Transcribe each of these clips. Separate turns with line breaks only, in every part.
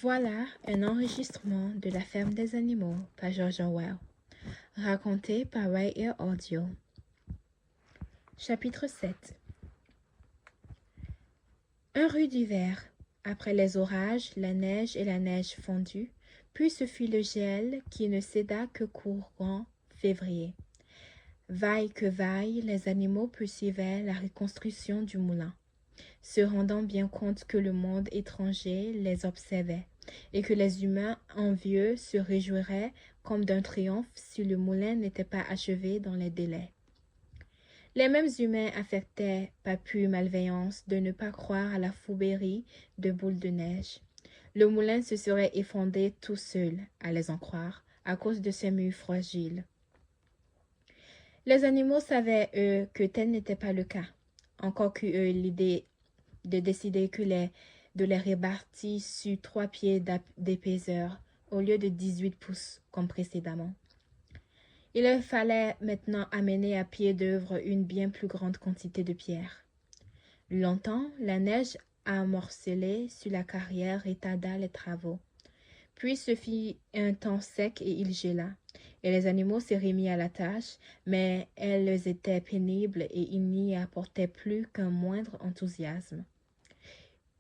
Voilà un enregistrement de La ferme des animaux par George Orwell, raconté par Ray Air Audio. Chapitre 7. Un rude hiver, après les orages, la neige et la neige fondue, puis ce fut le gel qui ne céda que courant février. Vaille que vaille, les animaux poursuivaient la reconstruction du moulin, se rendant bien compte que le monde étranger les observait, et que les humains envieux se réjouiraient comme d'un triomphe si le moulin n'était pas achevé dans les délais. Les mêmes humains affectaient, par pure malveillance, de ne pas croire à la fourberie de boules de neige. Le moulin se serait effondré tout seul, à les en croire, à cause de ses murs fragiles. Les animaux savaient, eux, que tel n'était pas le cas, encore qu'eux l'idée de décider de les répartir sur 3 pieds d'épaisseur au lieu de 18 pouces comme précédemment. Il leur fallait maintenant amener à pied d'œuvre une bien plus grande quantité de pierres. Longtemps, la neige amorcelée sur la carrière retarda les travaux. Puis ce fit un temps sec et il gela, et les animaux se remirent à la tâche, mais elles étaient pénibles et ils n'y apportaient plus qu'un moindre enthousiasme.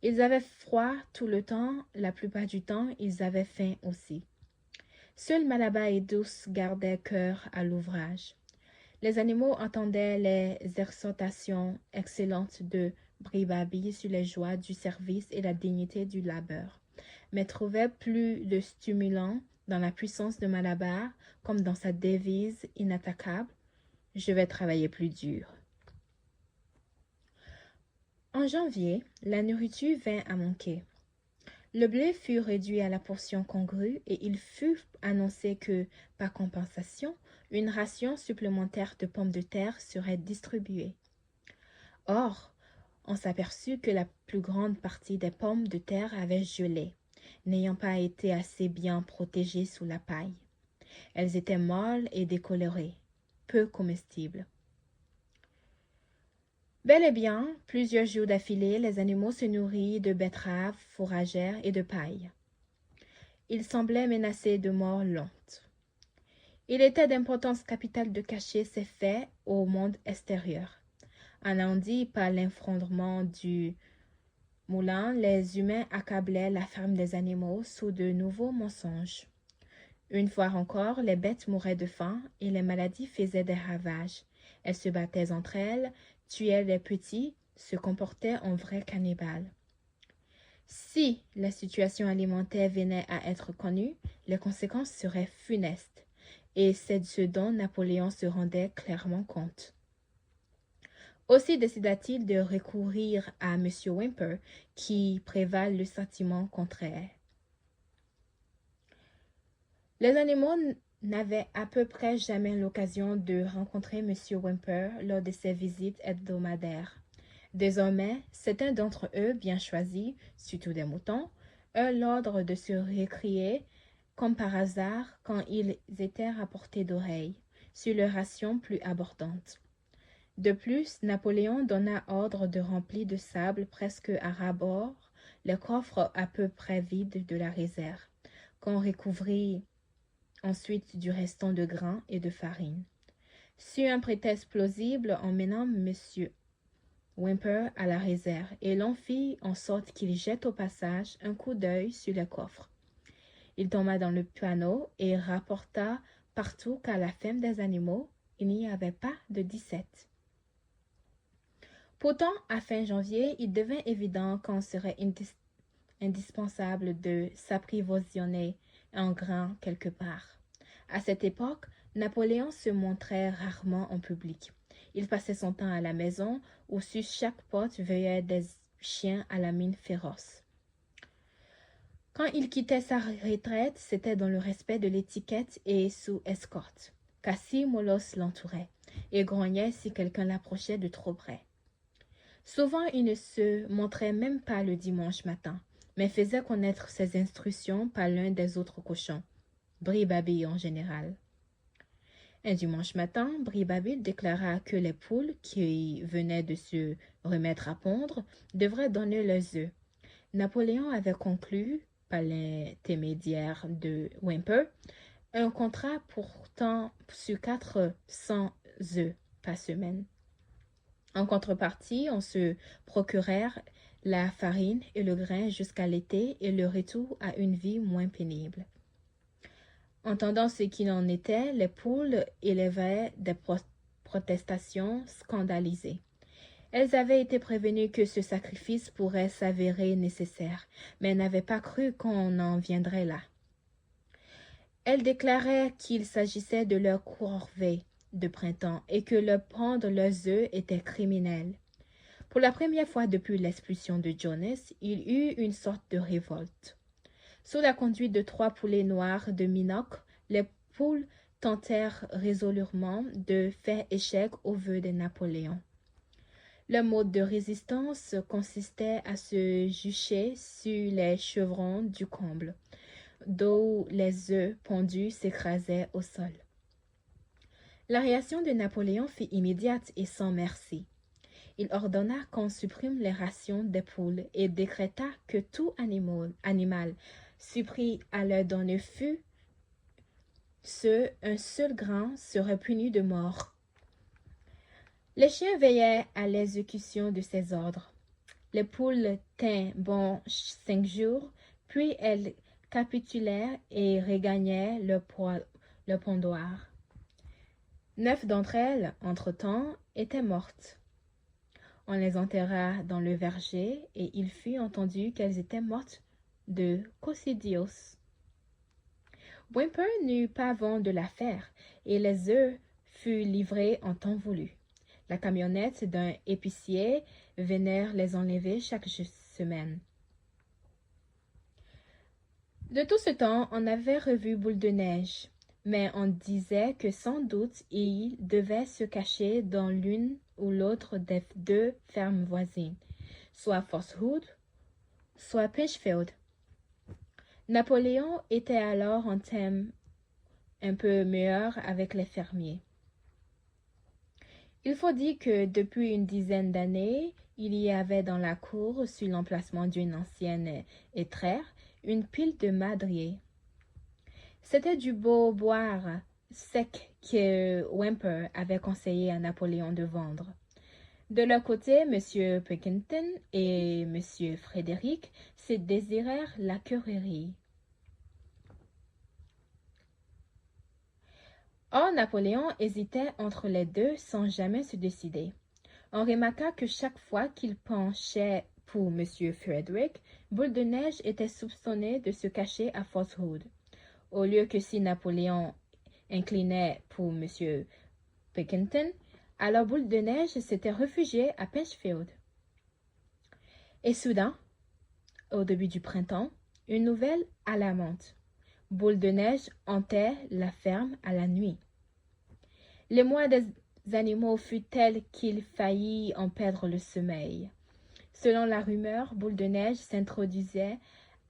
Ils avaient froid tout le temps, la plupart du temps, ils avaient faim aussi. Seuls Malabar et Douce gardaient cœur à l'ouvrage. Les animaux entendaient les exhortations excellentes de Bribabi sur les joies du service et la dignité du labeur, mais trouvaient plus de stimulant dans la puissance de Malabar comme dans sa devise inattaquable « Je vais travailler plus dur ». En janvier, la nourriture vint à manquer. Le blé fut réduit à la portion congrue et il fut annoncé que, par compensation, une ration supplémentaire de pommes de terre serait distribuée. Or, on s'aperçut que la plus grande partie des pommes de terre avait gelé, n'ayant pas été assez bien protégées sous la paille. Elles étaient molles et décolorées, peu comestibles. Bel et bien, plusieurs jours d'affilée, les animaux se nourrirent de betteraves, fourragères et de paille. Ils semblaient menacés de mort lente. Il était d'importance capitale de cacher ces faits au monde extérieur. Anéantis par l'effondrement du moulin, les humains accablaient la ferme des animaux sous de nouveaux mensonges. Une fois encore, les bêtes mouraient de faim et les maladies faisaient des ravages. Elles se battaient entre elles, tuaient les petits, se comportaient en vrais cannibales. Si la situation alimentaire venait à être connue, les conséquences seraient funestes, et c'est de ce dont Napoléon se rendait clairement compte. Aussi décida-t-il de recourir à M. Whymper, qui prévale le sentiment contraire. Les animaux n'avaient à peu près jamais l'occasion de rencontrer M. Whymper lors de ses visites hebdomadaires. Désormais, certains d'entre eux, bien choisis, surtout des moutons, eurent l'ordre de se récrier, comme par hasard, quand ils étaient rapportés d'oreilles, sur leurs rations plus abordantes. De plus, Napoléon donna ordre de remplir de sable presque à ras-bord les coffres à peu près vides de la réserve, qu'on recouvrit ensuite du restant de grains et de farine. Sur un prétexte plausible, en menant M. Whymper à la réserve, et l'on fit en sorte qu'il jette au passage un coup d'œil sur les coffres. Il tomba dans le panneau et rapporta partout qu'à la ferme des animaux, il n'y avait pas de 17. Pourtant, à fin janvier, il devint évident qu'on serait indispensable de s'approvisionner en grains quelque part. À cette époque, Napoléon se montrait rarement en public. Il passait son temps à la maison, où sur chaque porte veillaient des chiens à la mine féroce. Quand il quittait sa retraite, c'était dans le respect de l'étiquette et sous escorte. Cassie Molos l'entourait et grognait si quelqu'un l'approchait de trop près. Souvent, il ne se montrait même pas le dimanche matin, mais faisait connaître ses instructions par l'un des autres cochons, Bribabi en général. Un dimanche matin, Bribabi déclara que les poules, qui venaient de se remettre à pondre, devraient donner leurs œufs. Napoléon avait conclu par l'intermédiaire de Whymper, un contrat portant sur 400 œufs par semaine. En contrepartie, on se procurait la farine et le grain jusqu'à l'été et le retour à une vie moins pénible. Entendant ce qu'il en était, les poules élevaient des protestations scandalisées. Elles avaient été prévenues que ce sacrifice pourrait s'avérer nécessaire, mais n'avaient pas cru qu'on en viendrait là. Elles déclaraient qu'il s'agissait de leur corvée de printemps et que leur prendre leurs œufs était criminel. Pour la première fois depuis l'expulsion de Jonas, il y eut une sorte de révolte. Sous la conduite de 3 poulets noirs de Minoc, les poules tentèrent résolument de faire échec aux vœux de Napoléon. Leur mode de résistance consistait à se jucher sur les chevrons du comble, d'où les œufs pondus s'écrasaient au sol. La réaction de Napoléon fut immédiate et sans merci. Il ordonna qu'on supprime les rations des poules et décréta que tout animal surpris à leur donner fût un seul grain serait puni de mort. Les chiens veillaient à l'exécution de ces ordres. Les poules tinrent bon 5 jours, puis elles capitulèrent et regagnaient leur pondoir. 9 d'entre elles, entre-temps, étaient mortes. On les enterra dans le verger et il fut entendu qu'elles étaient mortes de coccidios. Whymper n'eut pas vent de l'affaire et les œufs furent livrés en temps voulu. La camionnette d'un épicier venait les enlever chaque semaine. De tout ce temps, on avait revu Boule de Neige, mais on disait que sans doute il devait se cacher dans l'une ou l'autre des 2 fermes voisines, soit Pforzheim, soit Pinchfield. Napoléon était alors en termes un peu meilleurs avec les fermiers. Il faut dire que depuis une dizaine d'années, il y avait dans la cour, sur l'emplacement d'une ancienne étrère, une pile de madriers. C'était du beau boire sec que Whymper avait conseillé à Napoléon de vendre. De leur côté, M. Pilkington et M. Frédéric se désirèrent la quererie. Or, Napoléon hésitait entre les 2 sans jamais se décider. On remarqua que chaque fois qu'il penchait pour M. Frédéric, Boule de Neige était soupçonné de se cacher à Pforzheim, au lieu que si Napoléon inclinait pour M. Pilkington, alors Boule de Neige s'était réfugié à Pinchfield. Et soudain, au début du printemps, une nouvelle alarmante. Boule de Neige hantait la ferme à la nuit. Les mois des animaux fut tel qu'il faillit en perdre le sommeil. Selon la rumeur, Boule de Neige s'introduisait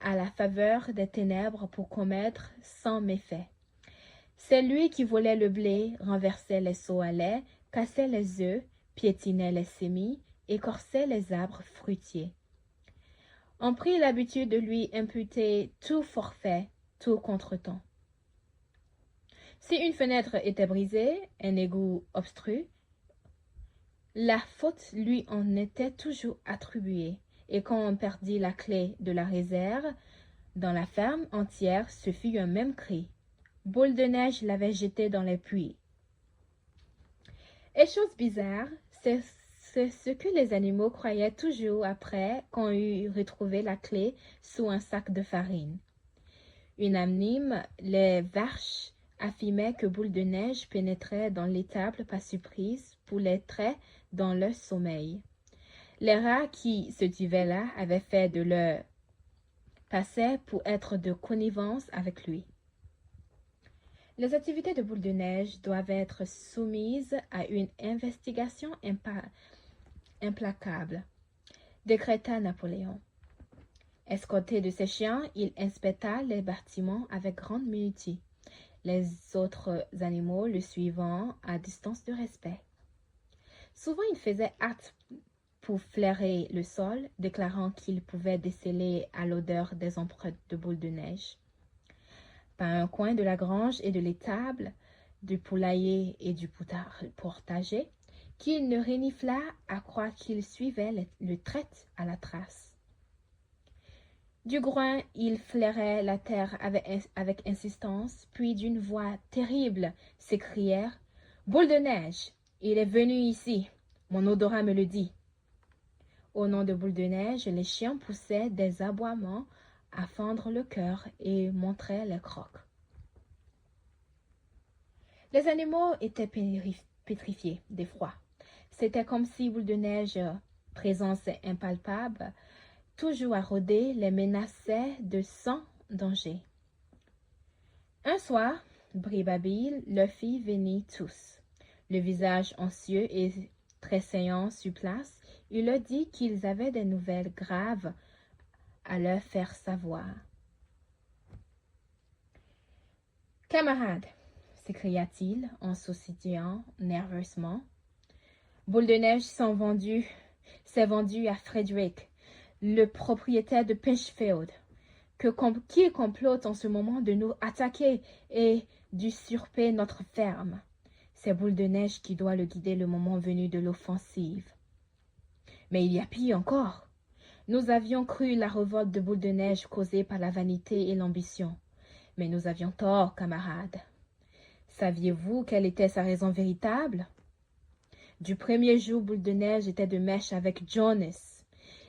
à la faveur des ténèbres pour commettre 100 méfaits. C'est lui qui volait le blé, renversait les seaux à lait, cassait les œufs, piétinait les semis, écorçait les arbres fruitiers. On prit l'habitude de lui imputer tout forfait, tout contretemps. Si une fenêtre était brisée, un égout obstru, la faute lui en était toujours attribuée, et quand on perdit la clé de la réserve, dans la ferme entière, ce fut un même cri. Boule de Neige l'avait jeté dans les puits. Et chose bizarre, c'est ce que les animaux croyaient toujours après qu'on eut retrouvé la clé sous un sac de farine. Unanime, les vaches affirmaient que Boule de Neige pénétrait dans l'étable par surprise pour les traits dans leur sommeil. Les rats qui se tuaient là avaient fait de leur passé pour être de connivence avec lui. Les activités de Boule de Neige doivent être soumises à une investigation implacable, décréta Napoléon. Escorté de ses chiens, il inspecta les bâtiments avec grande minutie, les autres animaux le suivant à distance de respect. Souvent, il faisait hâte pour flairer le sol, déclarant qu'il pouvait déceler à l'odeur des empreintes de boules de neige. Par un coin de la grange et de l'étable, du poulailler et du potager, qu'il ne renifla à croire qu'il suivait le trait à la trace. Du groin, il flairait la terre avec insistance, puis d'une voix terrible s'écrièrent « Boule de neige, il est venu ici, mon odorat me le dit. » Au nom de Boule de neige, les chiens poussaient des aboiements à fendre le cœur et montraient les crocs. Les animaux étaient pétrifiés d'effroi. C'était comme si Boule de neige, présence impalpable, toujours à rôder, les menaçait de sans danger. Un soir, Bribabil leur fit venir tous, le visage anxieux et tressaillant sur place. Il leur dit qu'ils avaient des nouvelles graves à leur faire savoir. « Camarades, s'écria-t-il en sautillant nerveusement, Boule de neige s'est vendu à Frederick, le propriétaire de Pinchfield, qui complote en ce moment de nous attaquer et d'usurper notre ferme. C'est Boule de neige qui doit le guider le moment venu de l'offensive. Mais il y a pire encore. Nous avions cru la révolte de Boule de neige causée par la vanité et l'ambition. Mais nous avions tort, camarades. Saviez-vous quelle était sa raison véritable? Du premier jour, Boule de neige était de mèche avec Jonas.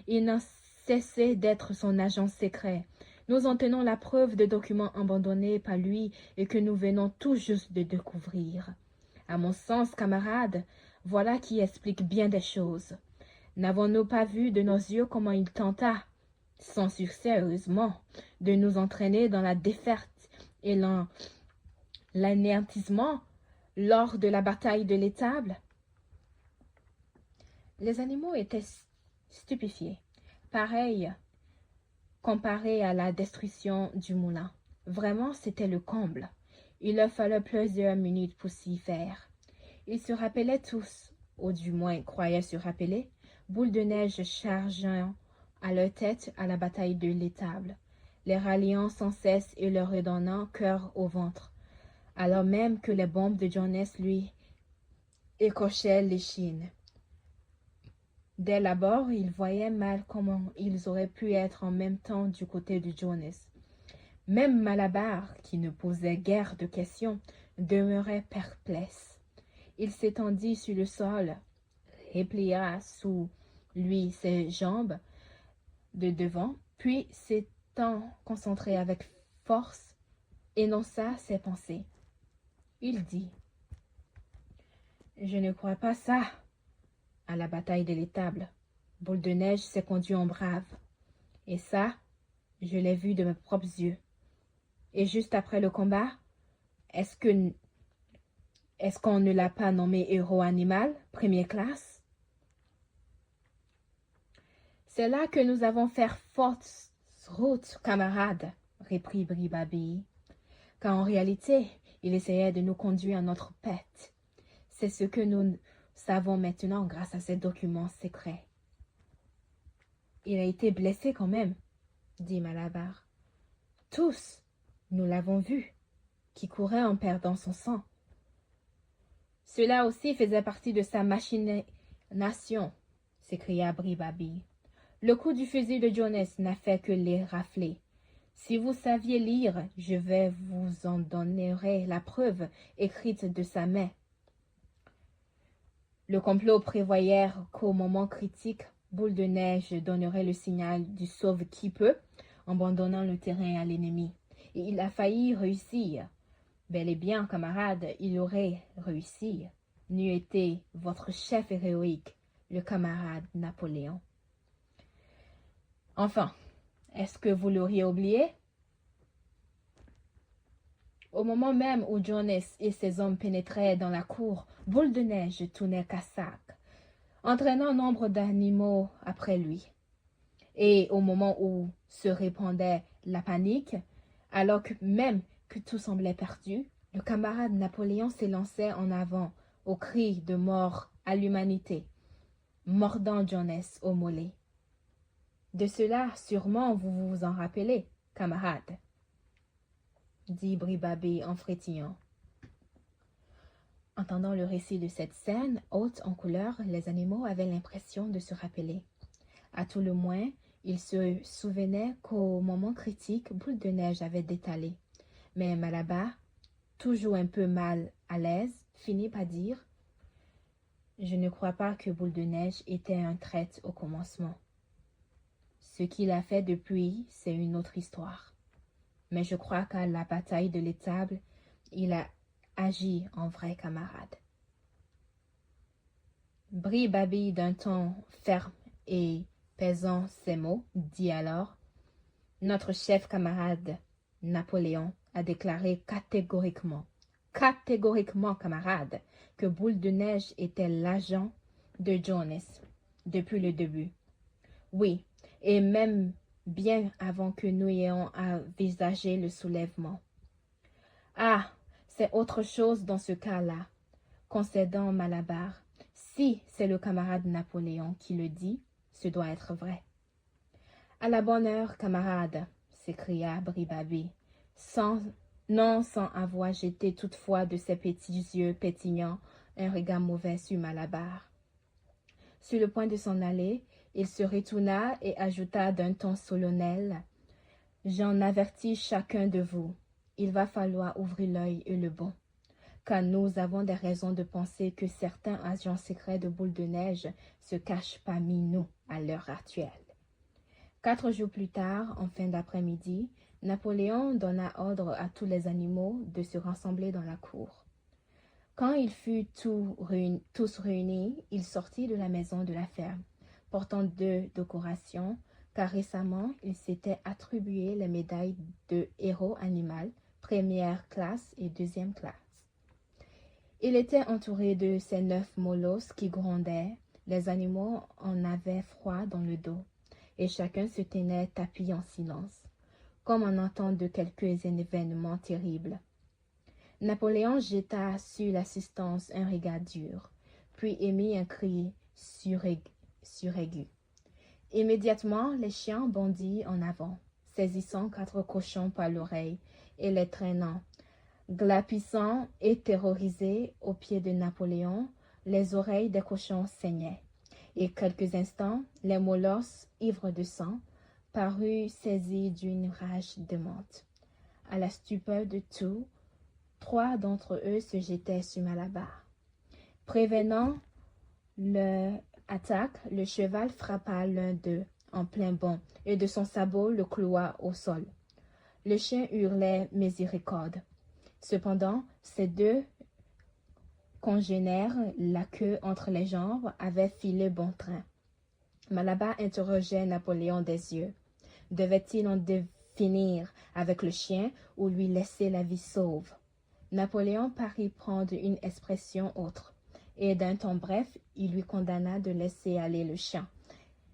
Il n'a cessé d'être son agent secret. Nous en tenons la preuve de documents abandonnés par lui et que nous venons tout juste de découvrir. À mon sens, camarades, voilà qui explique bien des choses. N'avons-nous pas vu de nos yeux comment il tenta, sans succès heureusement, de nous entraîner dans la défaite et l'anéantissement lors de la bataille de l'étable? Les animaux étaient stupéfiés, pareils comparé à la destruction du moulin. Vraiment, c'était le comble. Il leur fallait plusieurs minutes pour s'y faire. Ils se rappelaient tous, ou du moins croyaient se rappeler, Boule de neige chargeant à leur tête à la bataille de l'étable, les ralliant sans cesse et leur redonnant cœur au ventre, alors même que les bombes de Jonas lui écorchaient l'échine. Dès l'abord, ils voyaient mal comment ils auraient pu être en même temps du côté de Jonas. Même Malabar, qui ne posait guère de questions, demeurait perplexe. Il s'étendit sur le sol, replia sous lui ses jambes de devant, puis s'étant concentré avec force, énonça ses pensées. Il dit « Je ne crois pas ça. À la bataille de l'étable, Boule de neige s'est conduit en brave. Et ça, je l'ai vu de mes propres yeux. Et juste après le combat, est-ce qu'on ne l'a pas nommé héros animal, première classe? C'est là que nous avons fait forte route, camarades, reprit Bribabi, car en réalité, il essayait de nous conduire à notre pète. C'est ce que nous savons maintenant grâce à ces documents secrets. Il a été blessé quand même, dit Malabar. Tous, nous l'avons vu, qui courait en perdant son sang. Cela aussi faisait partie de sa machination, s'écria Bribabi. Le coup du fusil de Jonas n'a fait que les rafler. Si vous saviez lire, je vais vous en donner la preuve écrite de sa main. Le complot prévoyait qu'au moment critique, Boule de neige donnerait le signal du sauve-qui-peut, abandonnant le terrain à l'ennemi. Et il a failli réussir. Bel et bien, camarade, il aurait réussi. N'eût été votre chef héroïque, le camarade Napoléon. Enfin, est-ce que vous l'auriez oublié? Au moment même où Jonas et ses hommes pénétraient dans la cour, Boule de neige tournait Cassac, entraînant nombre d'animaux après lui. Et au moment où se répandait la panique, alors même que tout semblait perdu, le camarade Napoléon s'élançait en avant, au cri de mort à l'humanité. mordant Jonas au mollet. De cela, sûrement, vous vous en rappelez, camarade, dit Bribabé en frétillant. Entendant le récit de cette scène, haute en couleur, les animaux avaient l'impression de se rappeler. À tout le moins, ils se souvenaient qu'au moment critique, Boule de Neige avait détalé. Mais Malabar, toujours un peu mal à l'aise, finit par dire « Je ne crois pas que Boule de Neige était un traître au commencement. Ce qu'il a fait depuis, c'est une autre histoire. Mais je crois qu'à la bataille de l'étable, il a agi en vrai camarade. » Bribabé, d'un ton ferme et pesant ces mots, dit alors « Notre chef camarade Napoléon a déclaré catégoriquement, camarade, que Boule de Neige était l'agent de Jonas depuis le début. Oui, et même bien avant que nous ayons envisagé le soulèvement. Ah, c'est autre chose dans ce cas-là, concédant Malabar. Si c'est le camarade Napoléon qui le dit, ce doit être vrai. À la bonne heure, camarade, s'écria Bribabé, non sans avoir jeté toutefois de ses petits yeux pétillants un regard mauvais sur Malabar. Sur le point de s'en aller, il se retourna et ajouta d'un ton solennel « J'en avertis chacun de vous. Il va falloir ouvrir l'œil et le bon, car nous avons des raisons de penser que certains agents secrets de Boule de Neige se cachent parmi nous à l'heure actuelle. » 4 jours plus tard, en fin d'après-midi, Napoléon donna ordre à tous les animaux de se rassembler dans la cour. Quand il fut tous réunis, il sortit de la maison de la ferme, portant 2 décorations, car récemment il s'était attribué les médailles de héros animal, première classe et deuxième classe. Il était entouré de ses 9 molosses qui grondaient. Les animaux en avaient froid dans le dos, et chacun se tenait tapi en silence, comme en attente de quelques événements terribles. Napoléon jeta sur l'assistance un regard dur, puis émit un cri suraigu. Immédiatement, les chiens bondirent en avant, saisissant 4 cochons par l'oreille et les traînant. Glapissant et terrorisés aux pieds de Napoléon, les oreilles des cochons saignaient, et quelques instants, les molosses, ivres de sang, parurent saisis d'une rage démente. À la stupeur de tous, 3 d'entre eux se jetaient sur Malabar. Prévenant leur attaque, le cheval frappa l'un d'eux en plein bond et de son sabot le cloua au sol. Le chien hurlait miséricorde. Cependant, ces 2 congénères, la queue entre les jambes, avaient filé bon train. Malabar interrogeait Napoléon des yeux. Devait-il en finir avec le chien ou lui laisser la vie sauve? Napoléon parut prendre une expression autre, et d'un ton bref, il lui condamna de laisser aller le chien,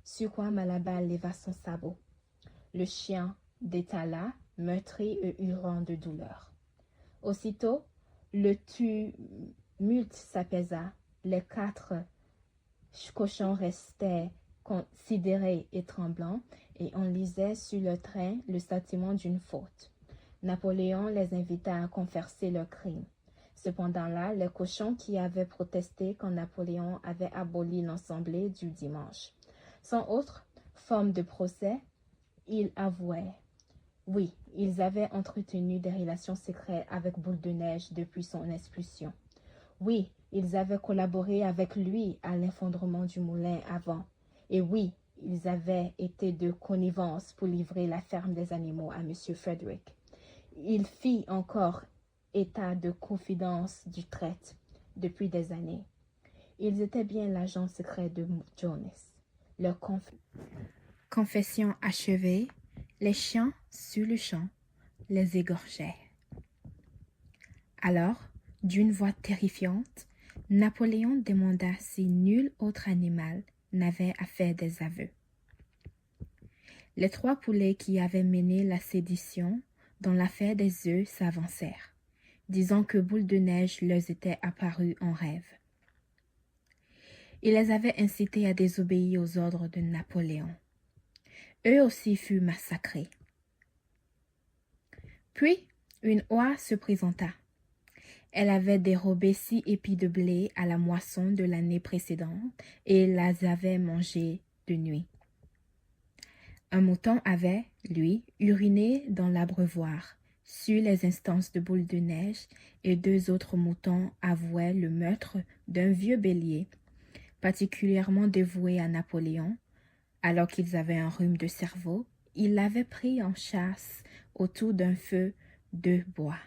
sur quoi Malabar leva son sabot. Le chien détala, meurtri et hurlant de douleur. Aussitôt, le tumulte s'apaisa. Les 4 cochons restaient sidérés et tremblants, et on lisait sur le train le sentiment d'une faute. Napoléon les invita à confesser leurs crimes. Cependant là, les cochons qui avaient protesté quand Napoléon avait aboli l'Assemblée du dimanche, sans autre forme de procès, ils avouaient. Oui, ils avaient entretenu des relations secrètes avec Boule de Neige depuis son expulsion. Oui, ils avaient collaboré avec lui à l'effondrement du moulin avant. Et oui, ils avaient été de connivence pour livrer la ferme des animaux à M. Frederick. Il fit encore état de confidence du traître depuis des années. Ils étaient bien l'agent secret de Jonas. Leur confession achevée, les chiens, sur le champ, les égorgeaient. Alors, d'une voix terrifiante, Napoléon demanda si nul autre animal n'avait à faire des aveux. Les 3 poulets qui avaient mené la sédition dans l'affaire des œufs s'avancèrent, disant que Boule de Neige leur était apparue en rêve. Il les avait incités à désobéir aux ordres de Napoléon. Eux aussi furent massacrés. Puis, une oie se présenta. Elle avait dérobé 6 épis de blé à la moisson de l'année précédente et les avait mangés de nuit. Un mouton avait, lui, uriné dans l'abreuvoir, sur les instances de Boule de Neige, et 2 autres moutons avouaient le meurtre d'un vieux bélier, particulièrement dévoué à Napoléon. Alors qu'ils avaient un rhume de cerveau, ils l'avaient pris en chasse autour d'un feu de bois.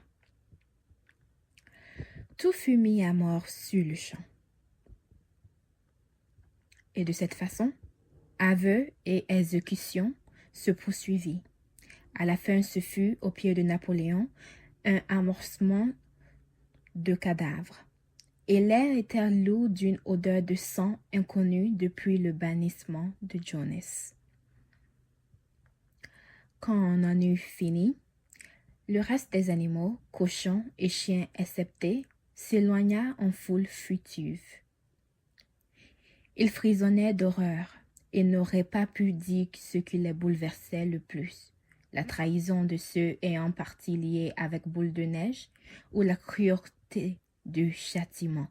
Tout fut mis à mort sur le champ. Et de cette façon, aveu et exécution se poursuivit. À la fin, ce fut, au pied de Napoléon, un amoncellement de cadavres. Et l'air était lourd d'une odeur de sang inconnue depuis le bannissement de Jonas. Quand on en eut fini, le reste des animaux, cochons et chiens exceptés, s'éloigna en foule furtive. Ils frissonnaient d'horreur et n'auraient pas pu dire ce qui les bouleversait le plus, la trahison de ceux ayant partie liée avec Boule de Neige ou la cruauté du châtiment.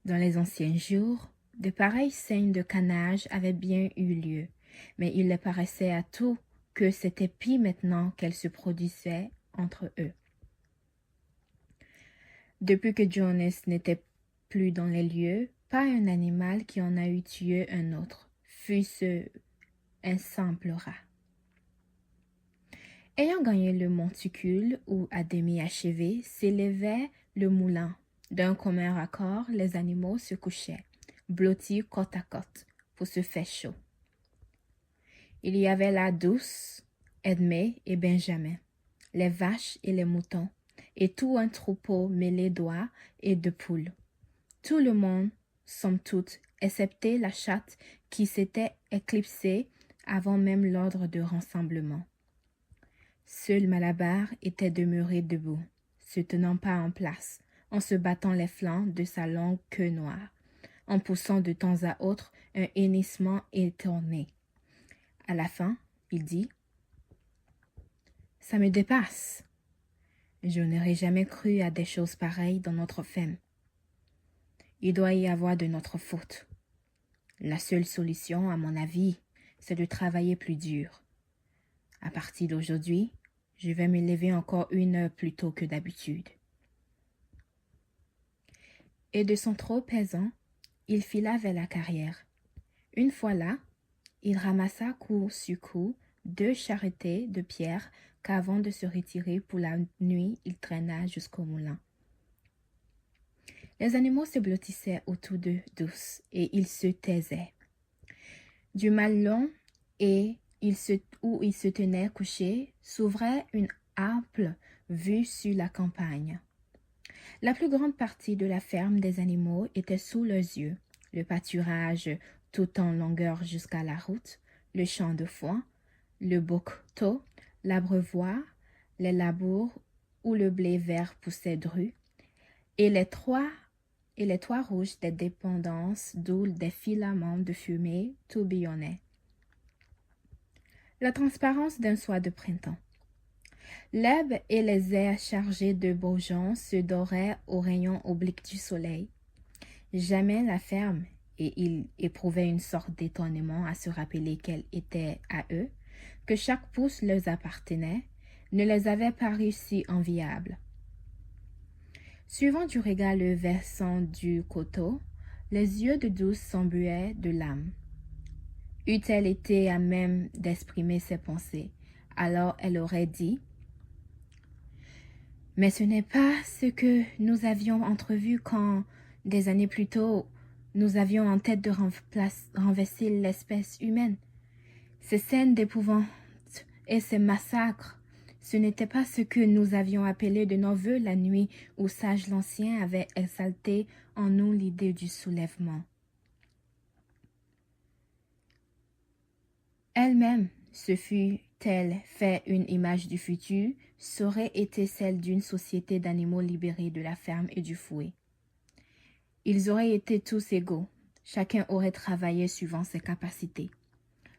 Dans les anciens jours, de pareilles scènes de canage avaient bien eu lieu, mais il leur paraissait à tous que c'était pis maintenant qu'elles se produisaient entre eux. Depuis que Jonas n'était plus dans les lieux, pas un animal qui en a eu tué un autre, fût-ce un simple rat. Ayant gagné le monticule où, à demi achevé, s'élevait le moulin, d'un commun accord, les animaux se couchaient, blottis côte à côte, pour se faire chaud. Il y avait là Douce, Edmé et Benjamin, les vaches et les moutons, et tout un troupeau mêlé d'oies et de poules. Tout le monde, somme toute, excepté la chatte qui s'était éclipsée avant même l'ordre de rassemblement. Seul Malabar était demeuré debout, se tenant pas en place, en se battant les flancs de sa longue queue noire, en poussant de temps à autre un hennissement étonné. À la fin, il dit « Ça me dépasse. Je n'aurais jamais cru à des choses pareilles dans notre ferme. Il doit y avoir de notre faute. La seule solution, à mon avis, c'est de travailler plus dur. À partir d'aujourd'hui, je vais me lever encore 1 heure plus tôt que d'habitude. » Et de son trot pesant, il fila vers la carrière. Une fois là, il ramassa coup sur coup 2 charretées de pierre qu'avant de se retirer pour la nuit, il traîna jusqu'au moulin. Les animaux se blottissaient autour de Douce et ils se taisaient. Du mal long et où ils se tenaient couchés s'ouvrait une ample vue sur la campagne. La plus grande partie de la ferme des animaux était sous leurs yeux, le pâturage tout en longueur jusqu'à la route, le champ de foin, le bocteau, l'abreuvoir, les labours où le blé vert poussait dru, et les toits rouges des dépendances d'où des filaments de fumée tourbillonnaient. La transparence d'un soir de printemps. L'herbe et les airs chargés de bourgeons se doraient aux rayons obliques du soleil. Jamais la ferme, et ils éprouvaient une sorte d'étonnement à se rappeler qu'elle était à eux, que chaque pouce leur appartenait, ne les avait paru si enviables. Suivant du regard le versant du coteau, les yeux de Douce s'embuaient de larmes. Eût-elle été à même d'exprimer ses pensées, alors elle aurait dit « Mais ce n'est pas ce que nous avions entrevu quand, des années plus tôt, nous avions en tête de renverser l'espèce humaine. Ces scènes d'épouvante et ces massacres, ce n'était pas ce que nous avions appelé de nos vœux la nuit où Sage l'Ancien avait exalté en nous l'idée du soulèvement. » Elle-même, se fût-elle fait une image du futur, serait été celle d'une société d'animaux libérés de la ferme et du fouet. Ils auraient été tous égaux. Chacun aurait travaillé suivant ses capacités.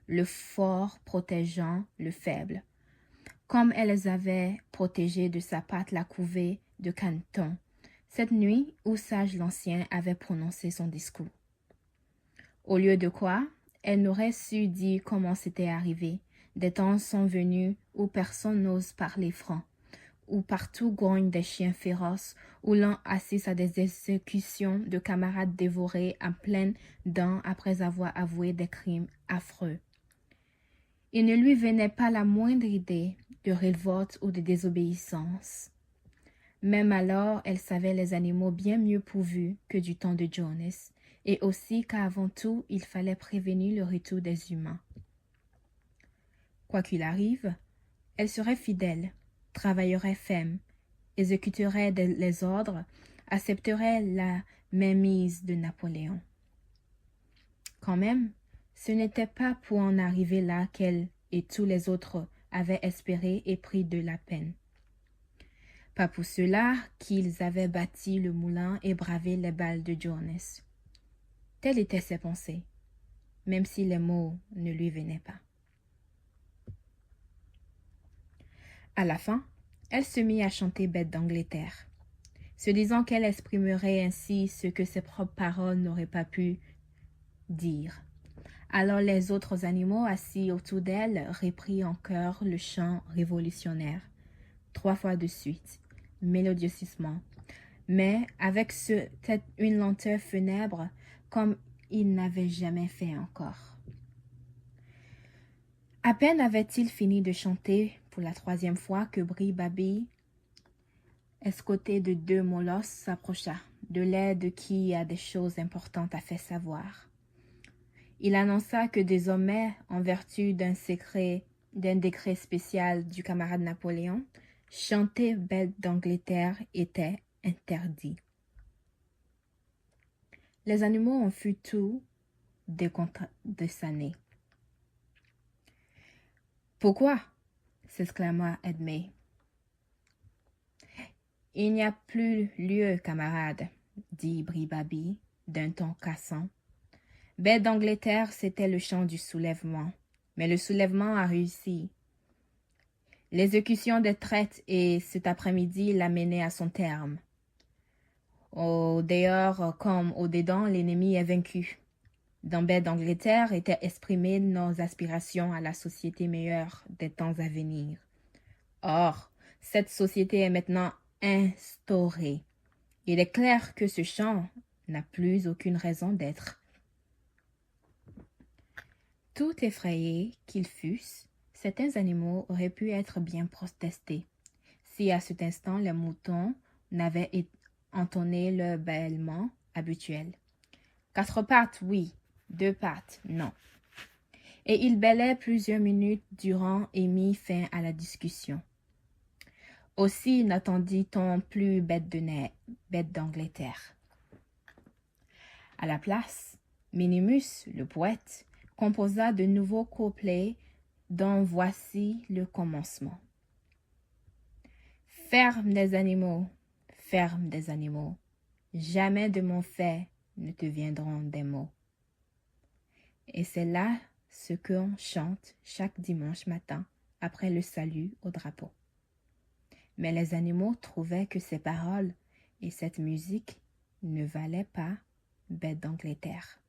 Le fort protégeant le faible. Comme elles avaient protégé de sa patte la couvée de caneton, cette nuit où Sage l'Ancien avait prononcé son discours. Au lieu de quoi, elle n'aurait su dire comment c'était arrivé. Des temps sont venus où personne n'ose parler franc, où partout grognent des chiens féroces, où l'on assiste à des exécutions de camarades dévorés à pleines dents après avoir avoué des crimes affreux. Il ne lui venait pas la moindre idée de révolte ou de désobéissance. Même alors, elle savait les animaux bien mieux pourvus que du temps de Jonas, et aussi qu'avant tout, il fallait prévenir le retour des humains. Quoi qu'il arrive, elle serait fidèle, travaillerait ferme, exécuterait les ordres, accepterait la mainmise de Napoléon. Quand même, ce n'était pas pour en arriver là qu'elle et tous les autres avaient espéré et pris de la peine. Pas pour cela qu'ils avaient bâti le moulin et bravé les balles de Jonas. Telles étaient ses pensées, même si les mots ne lui venaient pas. À la fin, elle se mit à chanter Bête d'Angleterre, se disant qu'elle exprimerait ainsi ce que ses propres paroles n'auraient pas pu dire. Alors les autres animaux assis autour d'elle reprirent en chœur le chant révolutionnaire, 3 fois de suite, mélodiosement, mais avec une lenteur funèbre comme il n'avait jamais fait encore. À peine avait-il fini de chanter pour la 3e fois que Bri-Babi, escorté de 2 molosses, s'approcha, de l'air de qui a des choses importantes à faire savoir. Il annonça que désormais, en vertu d'un décret spécial du camarade Napoléon, chanter Bête d'Angleterre était interdit. Les animaux en furent tout déconcertés. « Pourquoi ?» s'exclama Edmé. « Il n'y a plus lieu, camarade, » dit Bri-Babi d'un ton cassant. Bête d'Angleterre, c'était le chant du soulèvement, mais le soulèvement a réussi. L'exécution des traites et cet après-midi l'a mené à son terme. Au dehors comme au dedans, l'ennemi est vaincu. Dans Bête d'Angleterre étaient exprimées nos aspirations à la société meilleure des temps à venir. Or, cette société est maintenant instaurée. Il est clair que ce chant n'a plus aucune raison d'être. Tout effrayés qu'ils fussent, certains animaux auraient pu être bien protestés, si à cet instant les moutons n'avaient entonné leur bêlement habituel. 4 pattes, oui, 2 pattes, non. Et ils bêlaient plusieurs minutes durant et mit fin à la discussion. Aussi n'attendit-on plus Bête d'Angleterre. À la place, Minimus, le poète, composa de nouveaux couplets dont voici le commencement. Ferme des animaux, jamais de mon fait ne te viendront des mots. Et c'est là ce qu'on chante chaque dimanche matin après le salut au drapeau. Mais les animaux trouvaient que ces paroles et cette musique ne valaient pas Bête d'Angleterre.